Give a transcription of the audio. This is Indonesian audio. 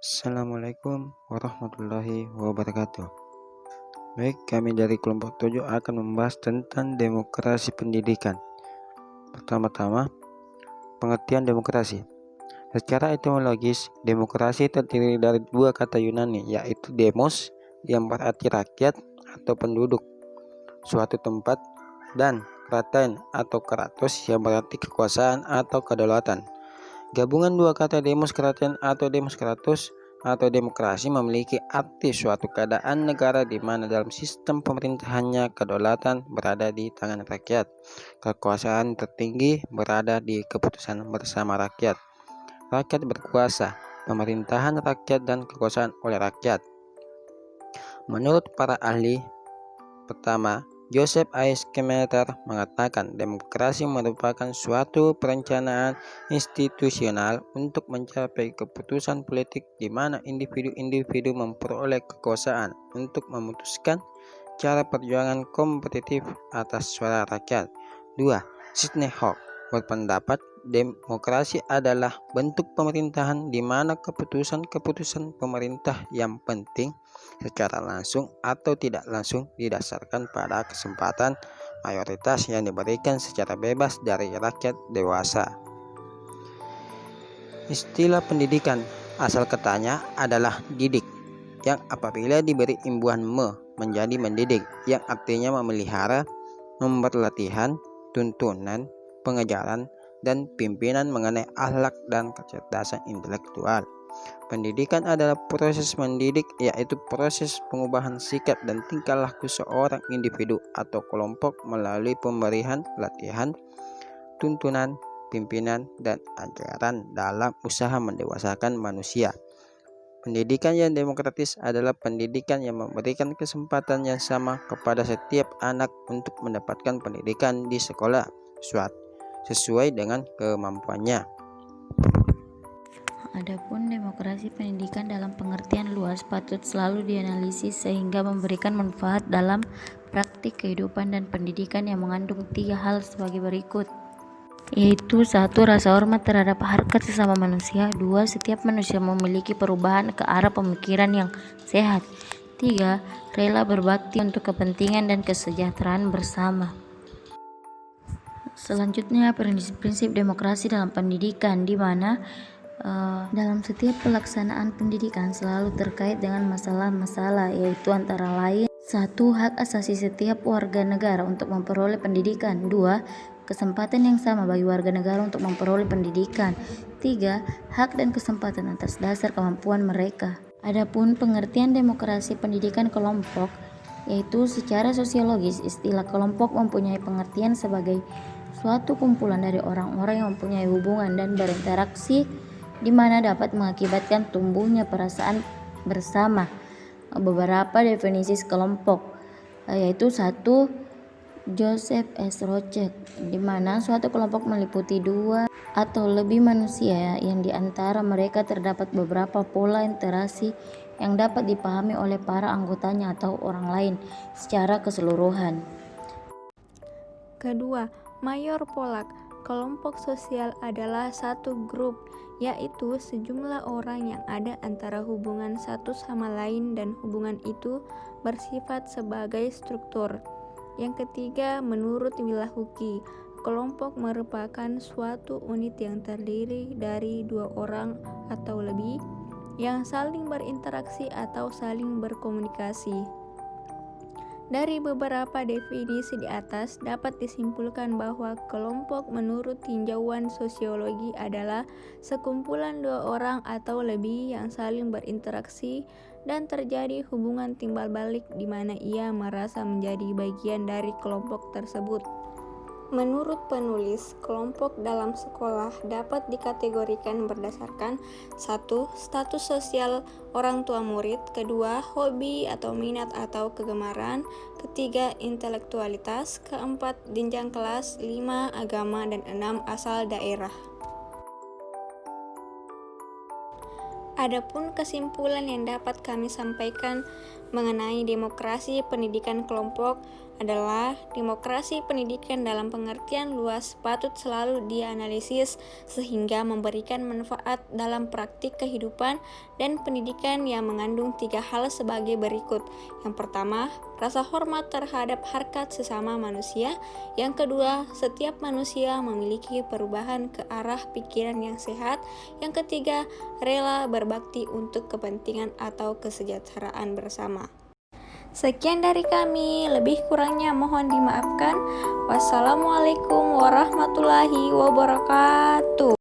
Assalamualaikum warahmatullahi wabarakatuh. Baik, kami dari kelompok 7 akan membahas tentang demokrasi pendidikan. Pertama-tama, pengertian demokrasi. Secara etimologis, demokrasi terdiri dari dua kata Yunani, yaitu demos yang berarti rakyat atau penduduk suatu tempat, dan kratein atau kratos yang berarti kekuasaan atau kedaulatan. Gabungan dua kata demos kratein atau demos kratos atau demokrasi memiliki arti suatu keadaan negara di mana dalam sistem pemerintahannya kedaulatan berada di tangan rakyat, kekuasaan tertinggi berada di keputusan bersama rakyat, rakyat berkuasa, pemerintahan rakyat dan kekuasaan oleh rakyat. Menurut para ahli, pertama, Joseph A. Schumpeter mengatakan demokrasi merupakan suatu perencanaan institusional untuk mencapai keputusan politik di mana individu-individu memperoleh kekuasaan untuk memutuskan cara perjuangan kompetitif atas suara rakyat. 2. Sidney Hope berpendapat demokrasi adalah bentuk pemerintahan di mana keputusan-keputusan pemerintah yang penting secara langsung atau tidak langsung didasarkan pada kesempatan mayoritas yang diberikan secara bebas dari rakyat dewasa. Istilah pendidikan asal katanya adalah didik, yang apabila diberi imbuhan menjadi mendidik, yang artinya memelihara, memberi latihan, tuntunan, pengajaran, dan pimpinan mengenai akhlak dan kecerdasan intelektual. Pendidikan adalah proses mendidik, yaitu proses pengubahan sikap dan tingkah laku seorang individu atau kelompok melalui pemberian latihan, tuntunan, pimpinan, dan ajaran dalam usaha mendewasakan manusia. Pendidikan yang demokratis adalah pendidikan yang memberikan kesempatan yang sama kepada setiap anak untuk mendapatkan pendidikan di sekolah sesuai dengan kemampuannya. Adapun demokrasi pendidikan dalam pengertian luas patut selalu dianalisis sehingga memberikan manfaat dalam praktik kehidupan dan pendidikan yang mengandung 3 hal sebagai berikut, yaitu 1. Rasa hormat terhadap harkat sesama manusia. 2. Setiap manusia memiliki perubahan ke arah pemikiran yang sehat. 3. Rela berbakti untuk kepentingan dan kesejahteraan bersama. Selanjutnya, prinsip-prinsip demokrasi dalam pendidikan, di mana dalam setiap pelaksanaan pendidikan selalu terkait dengan masalah-masalah, yaitu antara lain 1. Hak asasi setiap warga negara untuk memperoleh pendidikan. 2. Kesempatan yang sama bagi warga negara untuk memperoleh pendidikan. 3. Hak dan kesempatan atas dasar kemampuan mereka. Adapun pengertian demokrasi pendidikan kelompok, yaitu secara sosiologis istilah kelompok mempunyai pengertian sebagai suatu kumpulan dari orang-orang yang mempunyai hubungan dan berinteraksi di mana dapat mengakibatkan tumbuhnya perasaan bersama. Beberapa definisi kelompok, yaitu 1. Joseph S. Rothschild, di mana suatu kelompok meliputi 2 atau lebih manusia yang di antara mereka terdapat beberapa pola interaksi yang dapat dipahami oleh para anggotanya atau orang lain secara keseluruhan. Kedua, Mayor Pollack, kelompok sosial adalah satu grup, yaitu sejumlah orang yang ada antara hubungan satu sama lain dan hubungan itu bersifat sebagai struktur. Yang ketiga, menurut Wilahuki, kelompok merupakan suatu unit yang terdiri dari 2 orang atau lebih yang saling berinteraksi atau saling berkomunikasi. Dari beberapa definisi di atas dapat disimpulkan bahwa kelompok menurut tinjauan sosiologi adalah sekumpulan 2 orang atau lebih yang saling berinteraksi dan terjadi hubungan timbal balik di mana ia merasa menjadi bagian dari kelompok tersebut. Menurut penulis, kelompok dalam sekolah dapat dikategorikan berdasarkan 1. Status sosial orang tua murid. 2. Hobi atau minat atau kegemaran. 3. Intelektualitas. 4. Jenjang kelas. 5. Agama. Dan 6. Asal daerah. Adapun kesimpulan yang dapat kami sampaikan mengenai demokrasi pendidikan kelompok, adalah demokrasi pendidikan dalam pengertian luas patut selalu dianalisis sehingga memberikan manfaat dalam praktik kehidupan dan pendidikan yang mengandung 3 hal sebagai berikut. Yang pertama, rasa hormat terhadap harkat sesama manusia. Yang kedua, setiap manusia memiliki perubahan ke arah pikiran yang sehat. Yang ketiga, rela berbakti untuk kepentingan atau kesejahteraan bersama. Sekian dari kami, lebih kurangnya mohon dimaafkan. Wassalamualaikum warahmatullahi wabarakatuh.